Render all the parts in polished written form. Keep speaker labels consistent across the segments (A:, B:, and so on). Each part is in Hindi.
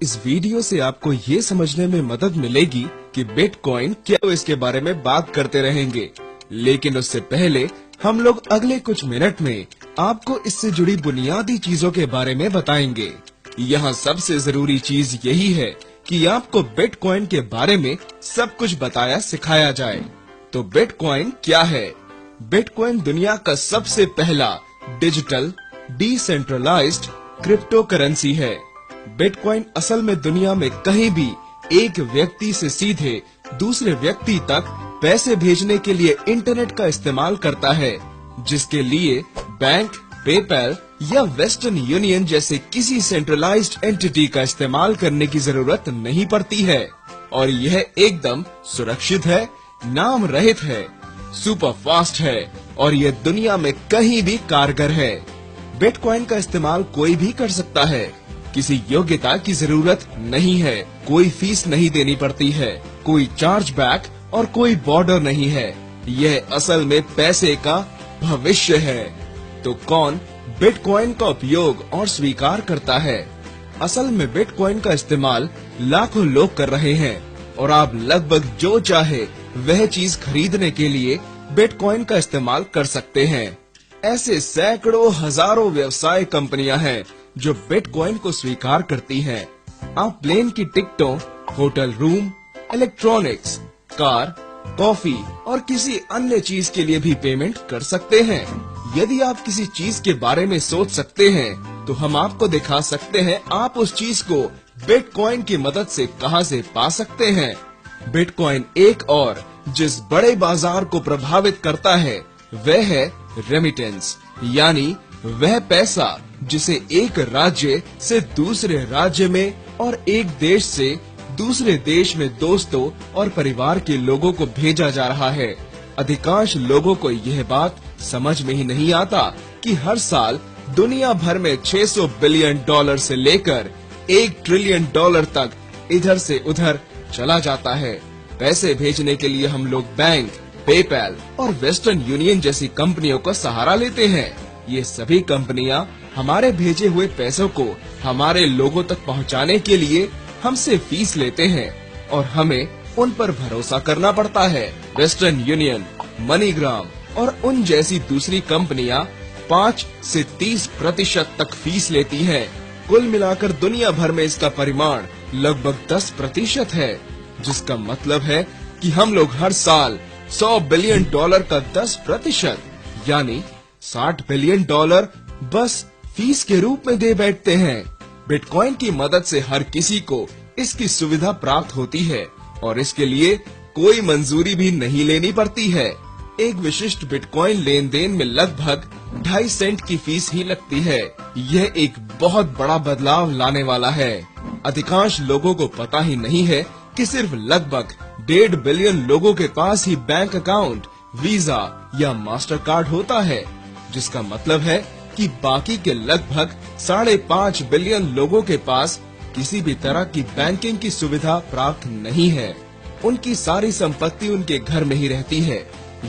A: इस वीडियो से आपको ये समझने में मदद मिलेगी कि बिटकॉइन क्या, तो इसके बारे में बात करते रहेंगे। लेकिन उससे पहले हम लोग अगले कुछ मिनट में आपको इससे जुड़ी बुनियादी चीजों के बारे में बताएंगे। यहाँ सबसे जरूरी चीज यही है कि आपको बिटकॉइन के बारे में सब कुछ बताया सिखाया जाए। तो बिटकॉइन क्या है? बिटकॉइन दुनिया का सबसे पहला डिजिटल डिसेंट्रलाइज्ड क्रिप्टो करेंसी है। बिटकॉइन असल में दुनिया में कहीं भी एक व्यक्ति से सीधे दूसरे व्यक्ति तक पैसे भेजने के लिए इंटरनेट का इस्तेमाल करता है, जिसके लिए बैंक, पेपैल या वेस्टर्न यूनियन जैसे किसी सेंट्रलाइज्ड एंटिटी का इस्तेमाल करने की जरूरत नहीं पड़ती है। और यह एकदम सुरक्षित है, नाम रहित है, सुपर फास्ट है और यह दुनिया में कहीं भी कारगर है। बिटकॉइन का इस्तेमाल कोई भी कर सकता है, किसी योग्यता की जरूरत नहीं है, कोई फीस नहीं देनी पड़ती है, कोई चार्ज बैक और कोई बॉर्डर नहीं है। यह असल में पैसे का भविष्य है। तो कौन बिटकॉइन का उपयोग और स्वीकार करता है? असल में बिटकॉइन का इस्तेमाल लाखों लोग कर रहे हैं और आप लगभग जो चाहे वह चीज खरीदने के लिए बिटकॉइन का इस्तेमाल कर सकते हैं। ऐसे सैकड़ों हजारों व्यवसाय कंपनियां हैं जो बिटकॉइन को स्वीकार करती हैं। आप प्लेन की टिकटों, hotel room, electronics, car, coffee और किसी अन्य चीज के लिए भी पेमेंट कर सकते हैं। यदि आप किसी चीज के बारे में सोच सकते हैं तो हम आपको दिखा सकते हैं आप उस चीज को बिटकॉइन की मदद से कहां से पा सकते हैं। बिटकॉइन एक और जिस बड़े बाजार को प्रभावित करता है वह है रेमिटेंस, यानी वह पैसा जिसे एक राज्य से दूसरे राज्य में और एक देश से दूसरे देश में दोस्तों और परिवार के लोगों को भेजा जा रहा है। अधिकांश लोगों को यह बात समझ में ही नहीं आता कि हर साल दुनिया भर में 600 बिलियन डॉलर से लेकर 1 ट्रिलियन डॉलर तक इधर से उधर चला जाता है। पैसे भेजने के लिए हम लोग बैंक, पेपैल और वेस्टर्न यूनियन जैसी कंपनियों का सहारा लेते हैं। ये सभी कंपनियां हमारे भेजे हुए पैसों को हमारे लोगों तक पहुंचाने के लिए हमसे फीस लेते हैं और हमें उन पर भरोसा करना पड़ता है। वेस्टर्न यूनियन, मनीग्राम और उन जैसी दूसरी कंपनियां 5 से 30% तक फीस लेती हैं। कुल मिलाकर दुनिया भर में इसका परिमाण लगभग 10% है, जिसका मतलब है कि हम लोग हर साल 100 बिलियन डॉलर का 10% यानी 60 बिलियन डॉलर बस फीस के रूप में दे बैठते हैं। बिटकॉइन की मदद से हर किसी को इसकी सुविधा प्राप्त होती है और इसके लिए कोई मंजूरी भी नहीं लेनी पड़ती है। एक विशिष्ट बिटकॉइन लेन देन में लगभग 2.5 सेंट की फीस ही लगती है। यह एक बहुत बड़ा बदलाव लाने वाला है। अधिकांश लोगों को पता ही नहीं है कि सिर्फ लगभग 1.5 बिलियन लोगों के पास ही बैंक अकाउंट, वीजा या मास्टर कार्ड होता है, जिसका मतलब है कि बाकी के लगभग 5.5 बिलियन लोगों के पास किसी भी तरह की बैंकिंग की सुविधा प्राप्त नहीं है। उनकी सारी संपत्ति उनके घर में ही रहती है।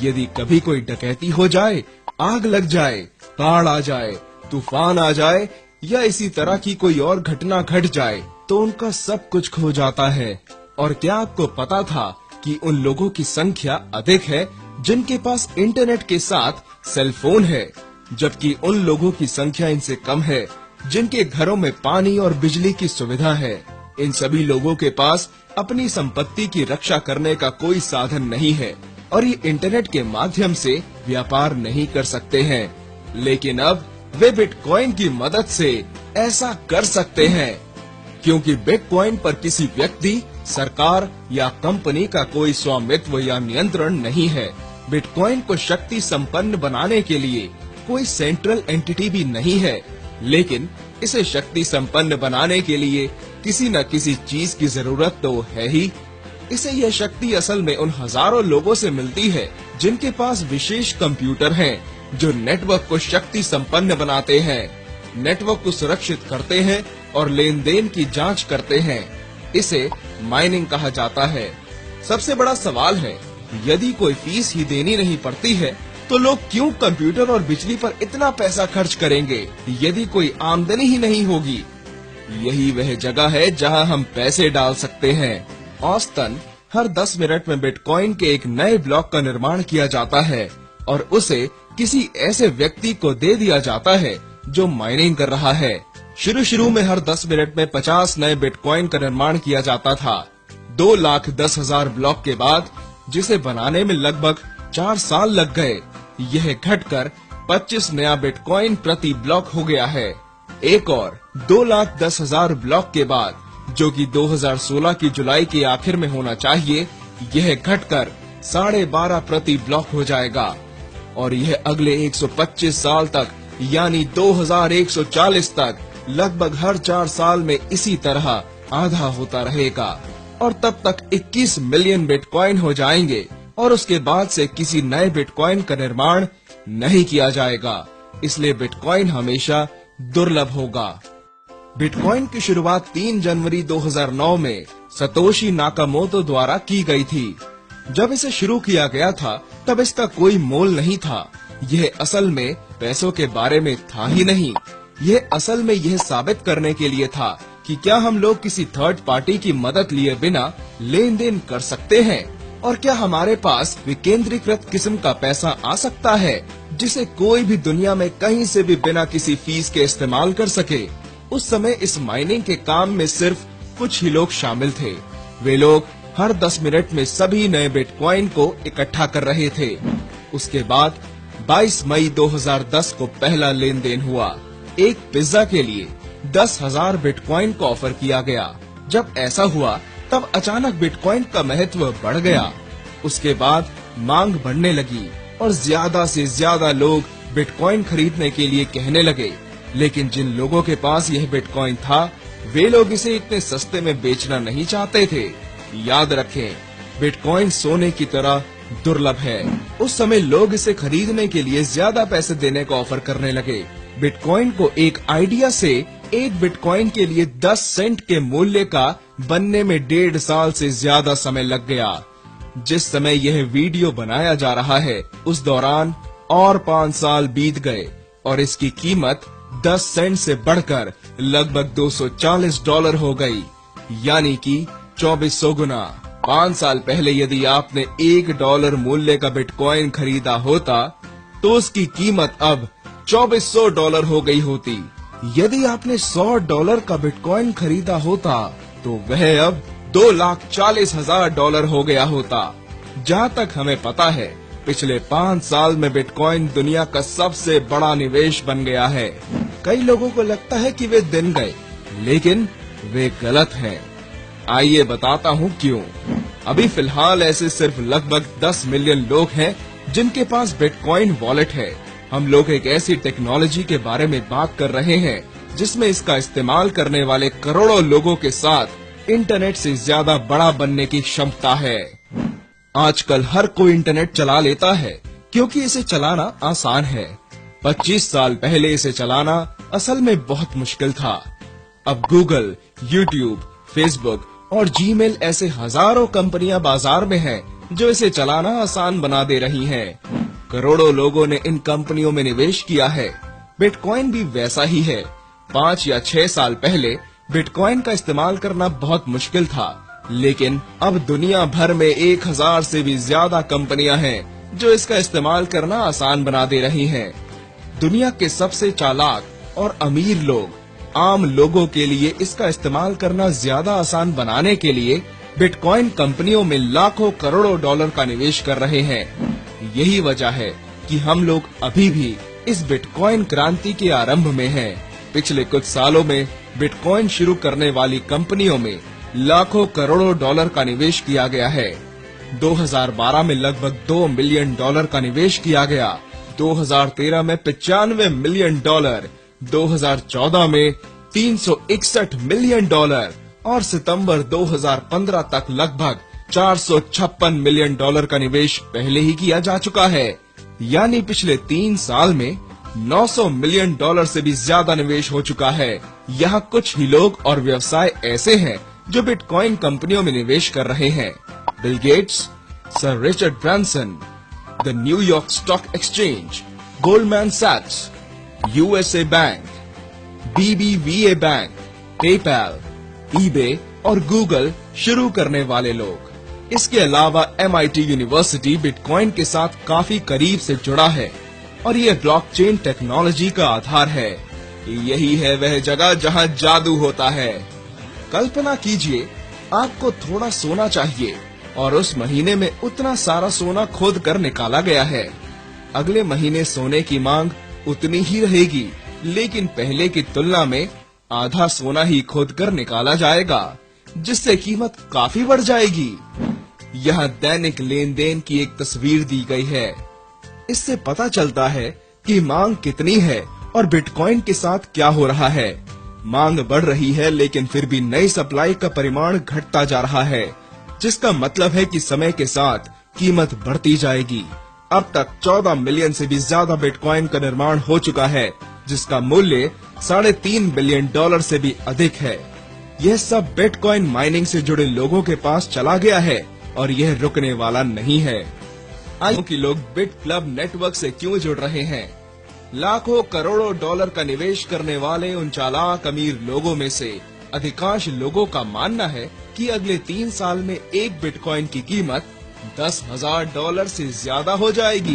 A: यदि कभी कोई डकैती हो जाए, आग लग जाए, बाढ़ आ जाए, तूफान आ जाए या इसी तरह की कोई और घटना घट जाए तो उनका सब कुछ खो जाता है। और क्या आपको पता था कि उन लोगों की संख्या अधिक है जिनके पास इंटरनेट के साथ सेल फोन है, जबकि उन लोगों की संख्या इनसे कम है जिनके घरों में पानी और बिजली की सुविधा है। इन सभी लोगों के पास अपनी संपत्ति की रक्षा करने का कोई साधन नहीं है और ये इंटरनेट के माध्यम से व्यापार नहीं कर सकते हैं। लेकिन अब वे बिटकॉइन की मदद से ऐसा कर सकते हैं, क्योंकि बिटकॉइन पर किसी व्यक्ति, सरकार या कंपनी का कोई स्वामित्व या नियंत्रण नहीं है। बिटकॉइन को शक्ति संपन्न बनाने के लिए कोई सेंट्रल एंटिटी भी नहीं है, लेकिन इसे शक्ति संपन्न बनाने के लिए किसी न किसी चीज की जरूरत तो है ही। इसे यह शक्ति असल में उन हजारों लोगों से मिलती है जिनके पास विशेष कंप्यूटर हैं, जो नेटवर्क को शक्ति संपन्न बनाते हैं, नेटवर्क को सुरक्षित करते हैं और लेन देन की जांच करते हैं। इसे माइनिंग कहा जाता है। सबसे बड़ा सवाल है, यदि कोई फीस ही देनी नहीं पड़ती है तो लोग क्यों कंप्यूटर और बिजली पर इतना पैसा खर्च करेंगे यदि कोई आमदनी ही नहीं होगी? यही वह जगह है जहां हम पैसे डाल सकते हैं। औसतन हर 10 मिनट में बिटकॉइन के एक नए ब्लॉक का निर्माण किया जाता है और उसे किसी ऐसे व्यक्ति को दे दिया जाता है जो माइनिंग कर रहा है। शुरू में हर 10 मिनट में 50 नए बिटकॉइन का निर्माण किया जाता था। 2,10,000 ब्लॉक के बाद, जिसे बनाने में लगभग 4 साल लग गए, यह घटकर 25 नया बिटकॉइन प्रति ब्लॉक हो गया है। एक और 2,10,000 ब्लॉक के बाद, जो कि 2016 की जुलाई के आखिर में होना चाहिए, यह घटकर 12.5 प्रति ब्लॉक हो जाएगा और यह अगले 125 साल तक यानी 2140 तक लगभग हर 4 साल में इसी तरह आधा होता रहेगा और तब तक 21 मिलियन बिटकॉइन हो जाएंगे और उसके बाद से किसी नए बिटकॉइन का निर्माण नहीं किया जाएगा। इसलिए बिटकॉइन हमेशा दुर्लभ होगा। बिटकॉइन की शुरुआत 3 जनवरी 2009 में सतोशी नाकामोटो द्वारा की गई थी। जब इसे शुरू किया गया था तब इसका कोई मोल नहीं था। यह असल में पैसों के बारे में था ही नहीं। यह असल में यह साबित करने के लिए था कि क्या हम लोग किसी थर्ड पार्टी की मदद लिए बिना लेन देन कर सकते हैं और क्या हमारे पास विकेंद्रीकृत किस्म का पैसा आ सकता है जिसे कोई भी दुनिया में कहीं से भी बिना किसी फीस के इस्तेमाल कर सके। उस समय इस माइनिंग के काम में सिर्फ कुछ ही लोग शामिल थे। वे लोग हर 10 मिनट में सभी नए बिटकॉइन को इकट्ठा कर रहे थे। उसके बाद 22 मई 2010 को पहला लेन देन हुआ। एक पिज्जा के लिए 10,000 बिटकॉइन को ऑफर किया गया। जब ऐसा हुआ तब अचानक बिटकॉइन का महत्व बढ़ गया। उसके बाद मांग बढ़ने लगी और ज्यादा से ज्यादा लोग बिटकॉइन खरीदने के लिए कहने लगे। लेकिन जिन लोगों के पास यह बिटकॉइन था, वे लोग इसे इतने सस्ते में बेचना नहीं चाहते थे। याद रखें, बिटकॉइन सोने की तरह दुर्लभ है। उस समय लोग इसे खरीदने के लिए ज्यादा पैसे देने का ऑफर करने लगे। बिटकॉइन को एक आइडिया से एक बिटकॉइन के लिए 10 सेंट के मूल्य का बनने में 1.5 साल से ज्यादा समय लग गया। जिस समय यह वीडियो बनाया जा रहा है उस दौरान और 5 साल बीत गए और इसकी कीमत 10 सेंट से बढ़कर लगभग $240 हो गई, यानी कि 2400 गुना। 5 साल पहले यदि आपने $1 मूल्य का बिटकॉइन खरीदा होता तो उसकी कीमत अब $2400 हो गई होती। यदि आपने $100 का बिटकॉइन खरीदा होता तो वह अब $2,40,000 हो गया होता। जहाँ तक हमें पता है, पिछले 5 साल में बिटकॉइन दुनिया का सबसे बड़ा निवेश बन गया है। कई लोगों को लगता है कि वे दिन गए, लेकिन वे गलत हैं। आइए बताता हूँ क्यों। अभी फिलहाल ऐसे सिर्फ लगभग 10 मिलियन लोग हैं जिनके पास बिटकॉइन वॉलेट है। हम लोग एक ऐसी टेक्नोलॉजी के बारे में बात कर रहे हैं जिसमें इसका इस्तेमाल करने वाले करोड़ों लोगों के साथ इंटरनेट से ज्यादा बड़ा बनने की क्षमता है। आजकल हर कोई इंटरनेट चला लेता है क्योंकि इसे चलाना आसान है। 25 साल पहले इसे चलाना असल में बहुत मुश्किल था। अब गूगल, यूट्यूब, फेसबुक और जीमेल ऐसे हजारों कंपनियां बाजार में हैं जो इसे चलाना आसान बना दे रही हैं। करोड़ों लोगों ने इन कंपनियों में निवेश किया है। बिटकॉइन भी वैसा ही है। 5 या 6 साल पहले बिटकॉइन का इस्तेमाल करना बहुत मुश्किल था, लेकिन अब दुनिया भर में 1000 से भी ज्यादा कंपनियां हैं जो इसका इस्तेमाल करना आसान बना दे रही हैं। दुनिया के सबसे चालाक और अमीर लोग आम लोगों के लिए इसका इस्तेमाल करना ज्यादा आसान बनाने के लिए बिटकॉइन कंपनियों में लाखों करोड़ों डॉलर का निवेश कर रहे हैं। यही वजह है कि हम लोग अभी भी इस बिटकॉइन क्रांति के आरंभ में हैं। पिछले कुछ सालों में बिटकॉइन शुरू करने वाली कंपनियों में लाखों करोड़ों डॉलर का निवेश किया गया है। 2012 में लगभग $2 मिलियन का निवेश किया गया, 2013 में $95 मिलियन, 2014 में $361 मिलियन और सितंबर 2015 तक लगभग $456 मिलियन का निवेश पहले ही किया जा चुका है। यानी पिछले 3 साल में $900 मिलियन से भी ज्यादा निवेश हो चुका है। यहाँ कुछ ही लोग और व्यवसाय ऐसे हैं जो बिटकॉइन कंपनियों में निवेश कर रहे हैं। Bill Gates, sir Richard Branson, the New York Stock Exchange, Goldman सैक्स, USA bank, BBVA bank, PayPal, eBay और गूगल शुरू करने वाले लोग। इसके अलावा MIT यूनिवर्सिटी बिटकॉइन के साथ काफी करीब से जुड़ा है और ये ब्लॉकचेन टेक्नोलॉजी का आधार है। यही है वह जगह जहां जादू होता है। कल्पना कीजिए आपको थोड़ा सोना चाहिए और उस महीने में उतना सारा सोना खोद कर निकाला गया है। अगले महीने सोने की मांग उतनी ही रहेगी, लेकिन पहले की तुलना में आधा सोना ही खोद कर निकाला जाएगा, जिससे कीमत काफी बढ़ जाएगी। यह दैनिक लेन देन की एक तस्वीर दी गई है। इससे पता चलता है कि मांग कितनी है और बिटकॉइन के साथ क्या हो रहा है। मांग बढ़ रही है, लेकिन फिर भी नई सप्लाई का परिमाण घटता जा रहा है, जिसका मतलब है कि समय के साथ कीमत बढ़ती जाएगी। अब तक 14 मिलियन से भी ज्यादा बिटकॉइन का निर्माण हो चुका है, जिसका मूल्य $3.5 बिलियन से भी अधिक है। यह सब बिटकॉइन माइनिंग से जुड़े लोगों के पास चला गया है और यह रुकने वाला नहीं है। आइए कि लोग बिट क्लब नेटवर्क से क्यों जुड़ रहे हैं। लाखों करोड़ों डॉलर का निवेश करने वाले उन चालाक अमीर लोगों में से अधिकांश लोगों का मानना है कि अगले 3 साल में एक बिटकॉइन की कीमत $10,000 से ज्यादा हो जाएगी।